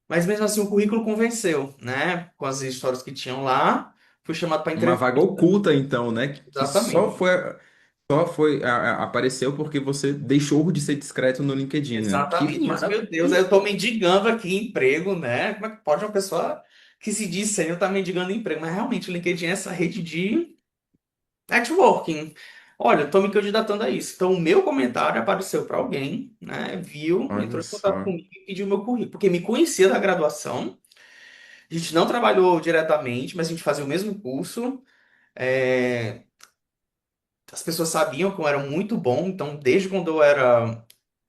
Mas mesmo assim o currículo convenceu, né? Com as histórias que tinham lá, fui chamado para Uma entrevista. vaga oculta, então, né? Que Exatamente. só foi, apareceu porque você deixou de ser discreto no LinkedIn, né? Que Exatamente. Eu disse, meu Deus, aí eu tô maravilha! mendigando aqui emprego, né? Como é que pode uma pessoa que se diz sênior estar mendigando emprego? Mas realmente o LinkedIn é essa rede de networking. Olha, eu tô me candidatando a isso. Então, o meu comentário apareceu para alguém, né? Viu, Olha entrou em contato só. comigo e pediu meu currículo, porque me conhecia da graduação. A gente não trabalhou diretamente, mas a gente fazia o mesmo curso. É, as pessoas sabiam que eu era muito bom, então, desde quando eu era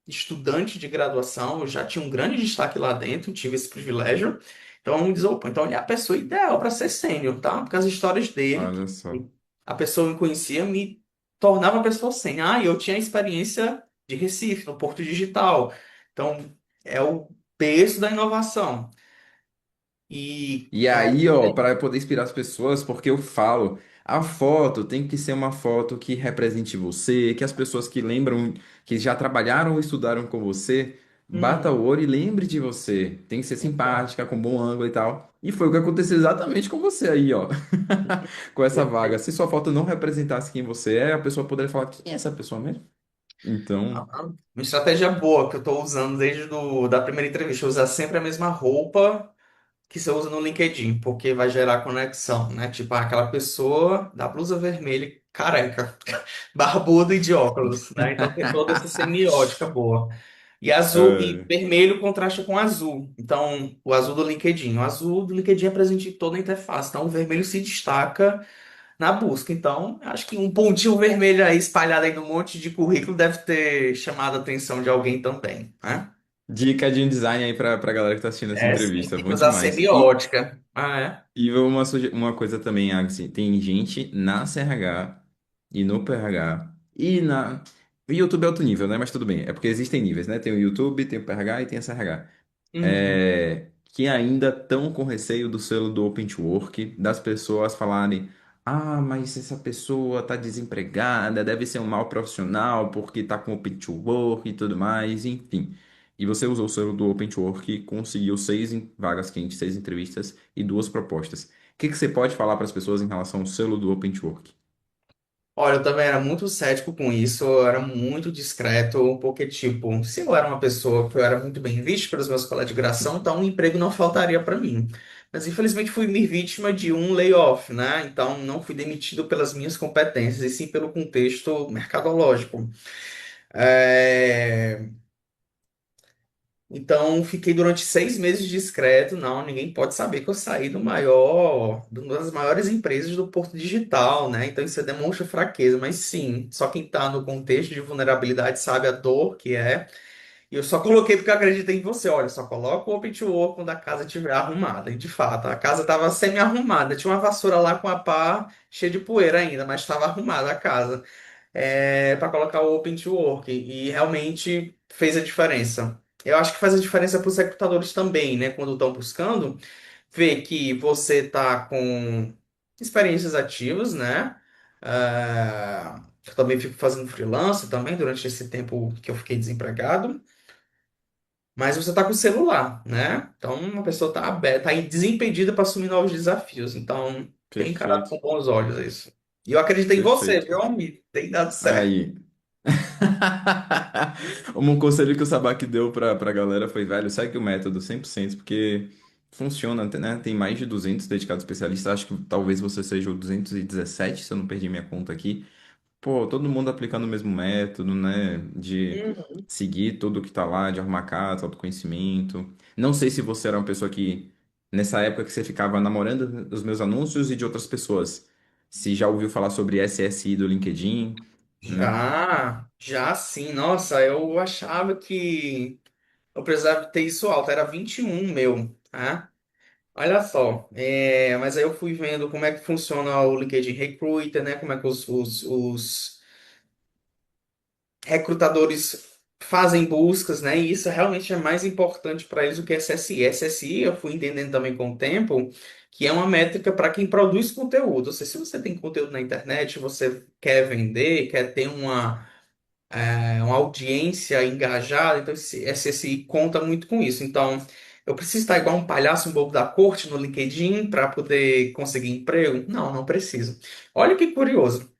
estudante de graduação, eu já tinha um grande destaque lá dentro, tive esse privilégio. Então, me diz, opa, então ele é a pessoa ideal para ser sênior, tá? Porque as histórias dele, Olha só. a pessoa me conhecia, me tornava a pessoa sênior. Ah, e eu tinha experiência de Recife, no Porto Digital. Então, é o berço da inovação. E E aí, ó, para poder inspirar as pessoas, porque eu falo, a foto tem que ser uma foto que represente você, que as pessoas que lembram, que já trabalharam ou estudaram com você, bata Uhum, o olho e lembre de você. Tem que ser exato. simpática, com bom ângulo e tal. E foi o que aconteceu exatamente com você aí, ó, com essa vaga. Se sua foto não representasse quem você é, a pessoa poderia falar, quem é essa pessoa mesmo? Então, Uma estratégia boa que eu estou usando da primeira entrevista, usar sempre a mesma roupa que você usa no LinkedIn, porque vai gerar conexão, né? Tipo, aquela pessoa da blusa vermelha, careca, barbudo e de óculos, né? Então tem toda essa semiótica boa. E azul e é, vermelho contrasta com azul. Então, o azul do LinkedIn. O azul do LinkedIn é presente em toda a interface. Então, o vermelho se destaca na busca. Então, acho que um pontinho vermelho aí espalhado aí no monte de currículo deve ter chamado a atenção de alguém também, né? dica de um design aí pra galera que tá assistindo essa É, sim, entrevista, tem que bom usar demais. E semiótica. Ah, é? E uma coisa também, assim, tem gente na CRH e no PRH e na. O YouTube é outro nível, né? Mas tudo bem. É porque existem níveis, né? Tem o YouTube, tem o PRH e tem a CRH. Uhum. Que ainda estão com receio do selo do Open to Work, das pessoas falarem: ah, mas essa pessoa tá desempregada, deve ser um mau profissional porque tá com Open to Work e tudo mais, enfim. E você usou o selo do Open to Work e conseguiu vagas quentes, 6 entrevistas e 2 propostas. O que que você pode falar para as pessoas em relação ao selo do Open to Work? Olha, eu também era muito cético com isso, eu era muito discreto, porque, tipo, se eu era uma pessoa que eu era muito bem vista pelos meus colegas de graduação, então um emprego não faltaria para mim. Mas, infelizmente, fui me vítima de um layoff, né? Então, não fui demitido pelas minhas competências, e sim pelo contexto mercadológico. É, Então, fiquei durante 6 meses discreto. Não, ninguém pode saber que eu saí de uma das maiores empresas do Porto Digital, né? Então, isso demonstra fraqueza. Mas sim, só quem está no contexto de vulnerabilidade sabe a dor que é. E eu só coloquei porque eu acreditei em você. Olha, só coloca o Open to Work quando a casa estiver arrumada. E de fato, a casa estava semi-arrumada. Tinha uma vassoura lá com a pá cheia de poeira ainda, mas estava arrumada a casa. Para colocar o Open to Work e realmente fez a diferença. Eu acho que faz a diferença para os recrutadores também, né? Quando estão buscando, ver que você está com experiências ativas, né? Eu também fico fazendo freelance também durante esse tempo que eu fiquei desempregado, mas você está com o celular, né? Então, uma pessoa está aberta, está desimpedida para assumir novos desafios. Então, tem encarado Perfeito, com bons olhos isso. E eu acredito em você, perfeito. viu, amigo? Tem dado certo. Aí. Um conselho que o Sabak deu pra galera foi, velho, segue o método 100% porque funciona, né? Tem mais de 200 dedicados especialistas. Acho que talvez você seja o 217 se eu não perdi minha conta aqui. Pô, todo mundo aplicando o mesmo método, né? De seguir tudo que tá lá, de arrumar casa, autoconhecimento. Não sei se você era uma pessoa que, nessa época que você ficava namorando os meus anúncios e de outras pessoas, se já ouviu falar sobre SSI do LinkedIn, né? Já sim. Nossa, eu achava que eu precisava ter isso alto. Era 21 meu, tá? Olha só. Mas aí eu fui vendo como é que funciona o LinkedIn Recruiter, né? Como é que os recrutadores fazem buscas, né? E isso realmente é mais importante para eles do que SSI. SSI, eu fui entendendo também com o tempo, que é uma métrica para quem produz conteúdo. Ou seja, se você tem conteúdo na internet, você quer vender, quer ter uma uma audiência engajada, então esse SSI conta muito com isso. Então, eu preciso estar igual um palhaço, um bobo da corte no LinkedIn para poder conseguir emprego? Não, não preciso. Olha que curioso.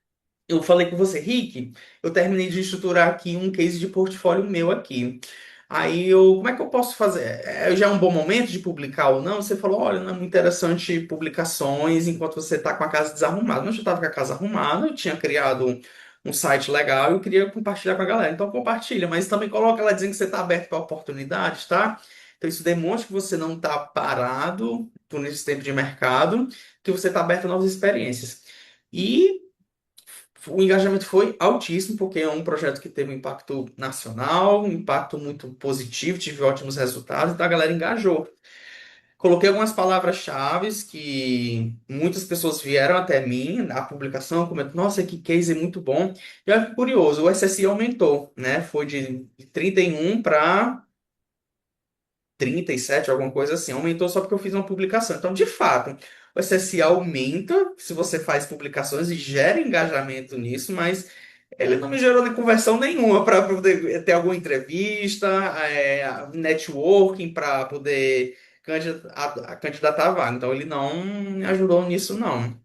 Eu falei com você, Rick, eu terminei de estruturar aqui um case de portfólio meu aqui. Aí eu, como é que eu posso fazer? Já é um bom momento de publicar ou não? Você falou, olha, não é muito interessante publicações enquanto você está com a casa desarrumada. Mas eu estava com a casa arrumada, eu tinha criado um site legal, eu queria compartilhar com a galera. Então compartilha, mas também coloca lá dizendo que você está aberto para oportunidades, tá? Então isso demonstra que você não está parado por esse tempo de mercado, que você está aberto a novas experiências. E o engajamento foi altíssimo, porque é um projeto que teve um impacto nacional, um impacto muito positivo, tive ótimos resultados, então a galera engajou. Coloquei algumas palavras-chave que muitas pessoas vieram até mim, na publicação, comentam, nossa, que case muito bom. E olha que curioso, o SSI aumentou, né? Foi de 31 para 37, alguma coisa assim. Aumentou só porque eu fiz uma publicação. Então, de fato, o SSI aumenta se você faz publicações e gera engajamento nisso, mas ele não me gerou nem conversão nenhuma para poder ter alguma entrevista, networking para poder candidatar a vaga. Então, ele não me ajudou nisso, não.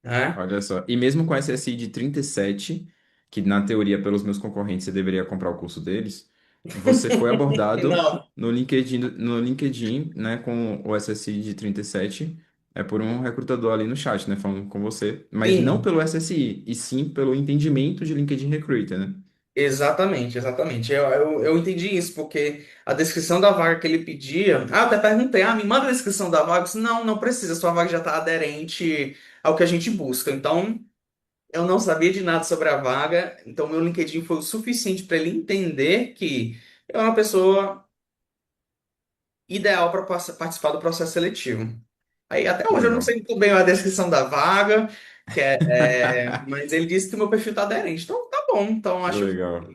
Né? Olha só. E mesmo com SSI de 37, que na teoria, pelos meus concorrentes, você deveria comprar o curso deles, você foi abordado Não. no LinkedIn, né, com o SSI de 37, por um recrutador ali no chat, né, falando com você. Mas não Sim. pelo SSI, e sim pelo entendimento de LinkedIn Recruiter, né? Exatamente, exatamente. Eu entendi isso, porque a descrição da vaga que ele pedia. Ah, eu até perguntei, me manda a descrição da vaga. Eu disse, não, não precisa, sua vaga já está aderente ao que a gente busca. Então, eu não sabia de nada sobre a vaga, então meu LinkedIn foi o suficiente para ele entender que eu era uma pessoa ideal para participar do processo seletivo. Aí até Que hoje eu não legal, sei muito bem a descrição da vaga, mas ele disse que o meu perfil está aderente. Então, tá bom. Então, que acho legal,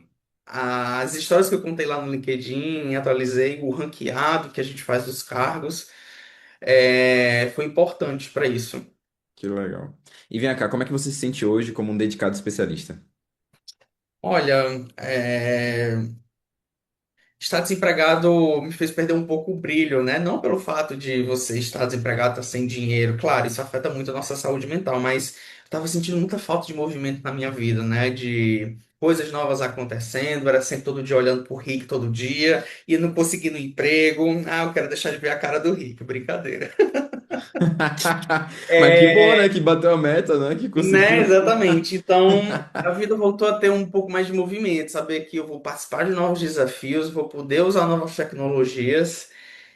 as histórias que eu contei lá no LinkedIn, atualizei o ranqueado que a gente faz dos cargos, foi importante para isso. que legal. E vem cá, como é que você se sente hoje como um dedicado especialista? Olha, estar desempregado me fez perder um pouco o brilho, né? Não pelo fato de você estar desempregado, estar sem dinheiro, claro, isso afeta muito a nossa saúde mental, mas eu estava sentindo muita falta de movimento na minha vida, né? De coisas novas acontecendo, era sempre todo dia olhando pro Rick todo dia, e não conseguindo emprego. Ah, eu quero deixar de ver a cara do Rick, brincadeira. Mas que bom, né? É, Que bateu a meta, né? Que né, conseguiu. exatamente. Então, a vida voltou a ter um pouco mais de movimento, saber que eu vou participar de novos desafios, vou poder usar novas tecnologias.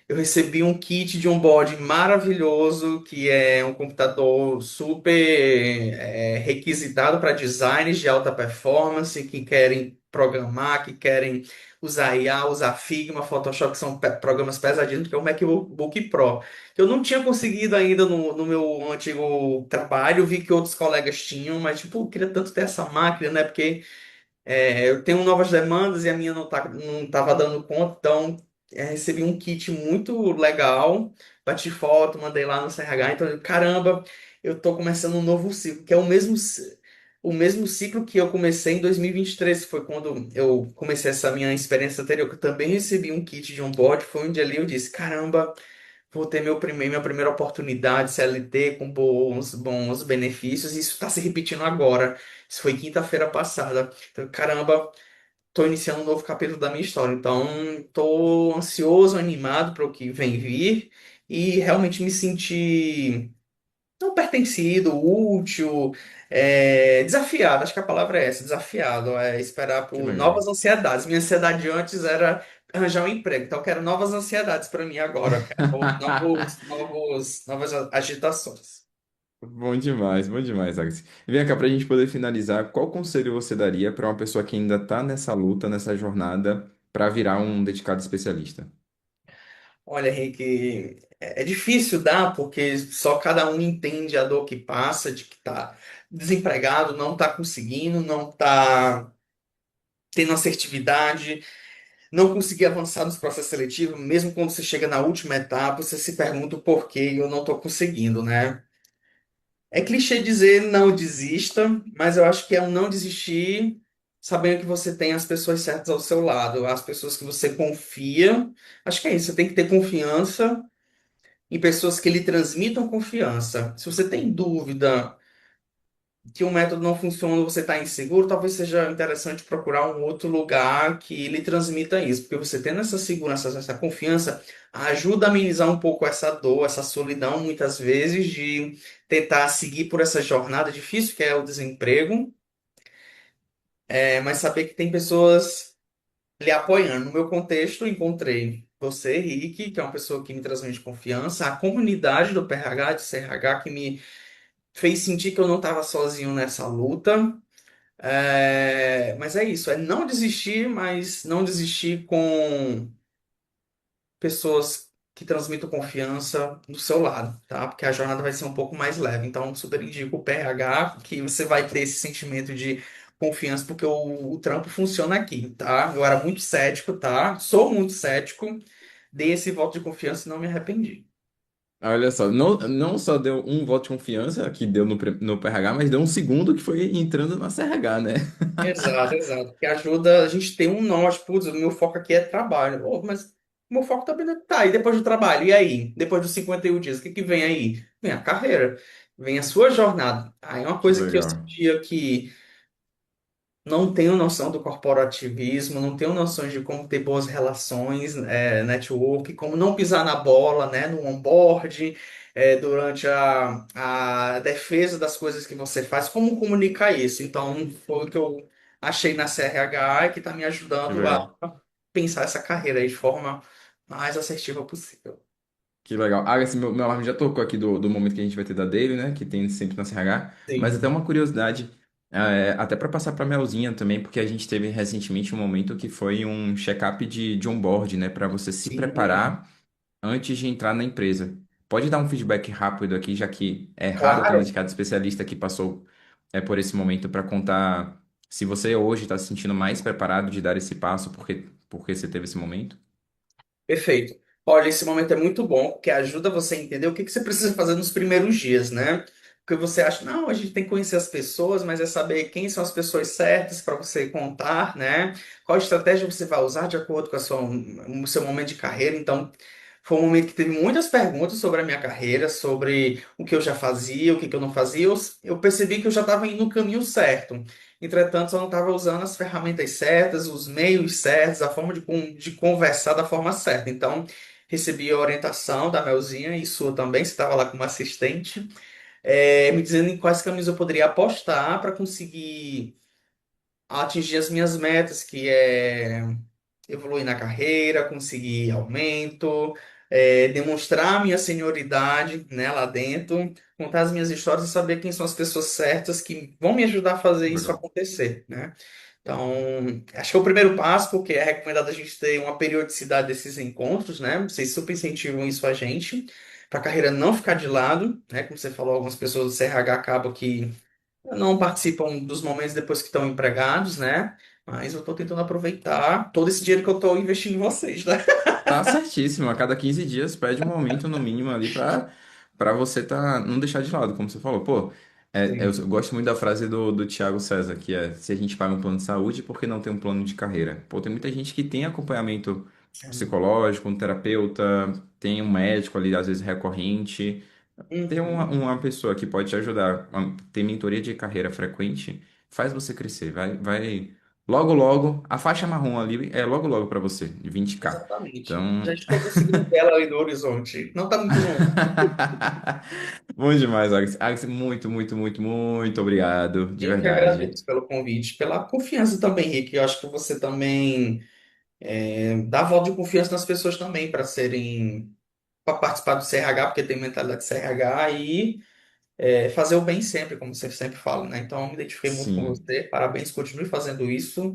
Eu recebi um kit de onboard maravilhoso, que é um computador super requisitado para designers de alta performance que querem programar, que querem usar IA, usar Figma, Photoshop, que são programas pesadíssimos, que é o MacBook Pro. Eu não tinha conseguido ainda no meu antigo trabalho, vi que outros colegas tinham, mas tipo, eu queria tanto ter essa máquina, né? Porque eu tenho novas demandas e a minha não estava dando conta, então recebi um kit muito legal, bati foto, mandei lá no CRH, então, caramba, eu estou começando um novo ciclo, que é o mesmo ciclo que eu comecei em 2023, que foi quando eu comecei essa minha experiência anterior, que eu também recebi um kit de onboard, foi onde ali eu disse, caramba, vou ter minha primeira oportunidade CLT com bons benefícios, e isso está se repetindo agora. Isso foi quinta-feira passada. Então, caramba, tô iniciando um novo capítulo da minha história. Então, tô ansioso, animado para o que vem vir e realmente me sentir não pertencido, útil, desafiado. Acho que a palavra é essa, desafiado. É esperar Que por legal. novas ansiedades. Minha ansiedade antes era arranjar um emprego. Então, eu quero novas ansiedades para mim agora. Eu quero novas agitações. Bom demais, Agnes. E vem cá, para a gente poder finalizar, qual conselho você daria para uma pessoa que ainda está nessa luta, nessa jornada, para virar um dedicado especialista? Olha, Henrique, é difícil dar, porque só cada um entende a dor que passa, de que tá desempregado, não tá conseguindo, não tá tendo assertividade, não conseguir avançar nos processos seletivos, mesmo quando você chega na última etapa, você se pergunta o porquê eu não tô conseguindo, né? É clichê dizer não desista, mas eu acho que é um não desistir sabendo que você tem as pessoas certas ao seu lado, as pessoas que você confia. Acho que é isso, você tem que ter confiança em pessoas que lhe transmitam confiança. Se você tem dúvida que um método não funciona, você está inseguro, talvez seja interessante procurar um outro lugar que lhe transmita isso, porque você tendo essa segurança, essa confiança, ajuda a amenizar um pouco essa dor, essa solidão, muitas vezes, de tentar seguir por essa jornada difícil que é o desemprego, mas saber que tem pessoas lhe apoiando. No meu contexto, encontrei você, Rick, que é uma pessoa que me transmite confiança, a comunidade do PRH, de CRH, que me fez sentir que eu não estava sozinho nessa luta. Mas é isso, é não desistir, mas não desistir com pessoas que transmitam confiança do seu lado, tá? Porque a jornada vai ser um pouco mais leve. Então, super indico o PRH, que você vai ter esse sentimento de confiança, porque o trampo funciona aqui, tá? Eu era muito cético, tá? Sou muito cético, dei esse voto de confiança e não me arrependi. Olha só, não só deu um voto de confiança que deu no PRH, mas deu um segundo que foi entrando na CRH, né? Exato, exato. Que ajuda a gente ter um norte. Putz, o meu foco aqui é trabalho. Ô, mas o meu foco também tá. E depois do trabalho? E aí? Depois dos 51 dias, o que que vem aí? Vem a carreira, vem a sua jornada. Aí é uma Que coisa que eu legal. sentia que não tenho noção do corporativismo, não tenho noções de como ter boas relações, network, como não pisar na bola, né, no onboard, durante a defesa das coisas que você faz, como comunicar isso. Então, foi o que eu achei na CRH e que está me Que ajudando a legal. pensar essa carreira aí de forma mais assertiva possível. Que legal. Ah, esse meu alarme já tocou aqui do momento que a gente vai ter da Daily, né? Que tem sempre na CRH. Mas até Sim, uma curiosidade, até para passar para Melzinha também, porque a gente teve recentemente um momento que foi um check-up de onboard, né? Para você se sim, preparar antes de entrar na empresa. Pode dar um feedback rápido aqui, já que é raro ter um claro. indicado especialista que passou por esse momento para contar se você hoje está se sentindo mais preparado de dar esse passo porque você teve esse momento. Perfeito. Olha, esse momento é muito bom, porque ajuda você a entender o que que você precisa fazer nos primeiros dias, né? Porque você acha, não, a gente tem que conhecer as pessoas, mas é saber quem são as pessoas certas para você contar, né? Qual estratégia você vai usar de acordo com o seu momento de carreira. Então, foi um momento que teve muitas perguntas sobre a minha carreira, sobre o que eu já fazia, o que que eu não fazia. Eu percebi que eu já estava indo no caminho certo. Entretanto, eu não estava usando as ferramentas certas, os meios certos, a forma de conversar da forma certa. Então, recebi a orientação da Melzinha e sua também, você estava lá como assistente, me dizendo em quais caminhos eu poderia apostar para conseguir atingir as minhas metas, que é evoluir na carreira, conseguir aumento, demonstrar minha senioridade, né, lá dentro, contar as minhas histórias e saber quem são as pessoas certas que vão me ajudar a fazer isso Legal. acontecer, né? Então, acho que é o primeiro passo, porque é recomendado a gente ter uma periodicidade desses encontros, né? Vocês super incentivam isso a gente, para a carreira não ficar de lado, né? Como você falou, algumas pessoas do CRH acabam que não participam dos momentos depois que estão empregados, né? Mas eu estou tentando aproveitar todo esse dinheiro que eu estou investindo em vocês, né? Tá certíssimo. A cada 15 dias pede um aumento no mínimo ali para você não deixar de lado, como você falou. Pô, eu Sim. gosto muito da frase do Thiago César, que é: se a gente paga um plano de saúde, por que não tem um plano de carreira? Pô, tem muita gente que tem acompanhamento psicológico, um terapeuta, tem um médico ali, às vezes recorrente. Ter Uhum. uma pessoa que pode te ajudar, ter mentoria de carreira frequente, faz você crescer. Logo, logo, a faixa marrom ali é logo, logo para você, de 20K. Exatamente. Já Então, estou conseguindo vê-la ali no horizonte. Não está muito longe. bom demais, Alex. Alex, muito, muito, muito, muito obrigado, de Eu que verdade. agradeço pelo convite, pela confiança também, Rick. Eu acho que você também dá voto de confiança nas pessoas também para serem, para participar do CRH, porque tem mentalidade de CRH e fazer o bem sempre, como você sempre fala, né? Então, eu me identifiquei muito com Sim, você. Parabéns, continue fazendo isso,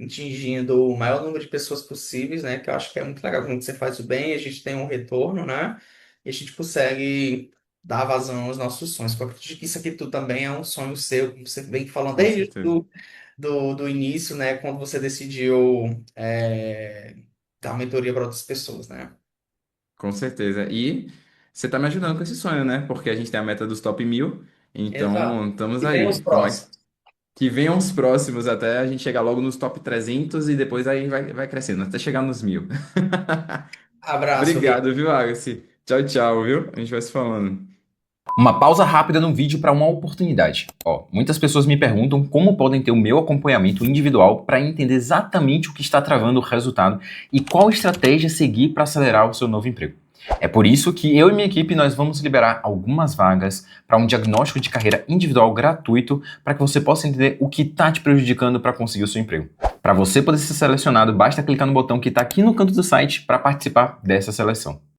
atingindo o maior número de pessoas possíveis, né? Que eu acho que é muito legal. Quando você faz o bem, a gente tem um retorno, né? E a gente consegue dar vazão aos nossos sonhos. Porque eu acredito que isso aqui tudo também é um sonho seu, como você vem falando com desde certeza. do início, né? Quando você decidiu dar mentoria para outras pessoas, né? Com certeza. E você tá me ajudando com esse sonho, né? Porque a gente tem a meta dos top 1000. Exato. Então, estamos E vem os aí. próximos. Que venham os próximos até a gente chegar logo nos top 300 e depois aí vai crescendo, até chegar nos 1000. Abraço, Gui. Obrigado, viu, Agassi? Tchau, tchau, viu? A gente vai se falando. Uma pausa rápida no vídeo para uma oportunidade. Ó, muitas pessoas me perguntam como podem ter o meu acompanhamento individual para entender exatamente o que está travando o resultado e qual estratégia seguir para acelerar o seu novo emprego. É por isso que eu e minha equipe nós vamos liberar algumas vagas para um diagnóstico de carreira individual gratuito para que você possa entender o que está te prejudicando para conseguir o seu emprego. Para você poder ser selecionado, basta clicar no botão que está aqui no canto do site para participar dessa seleção.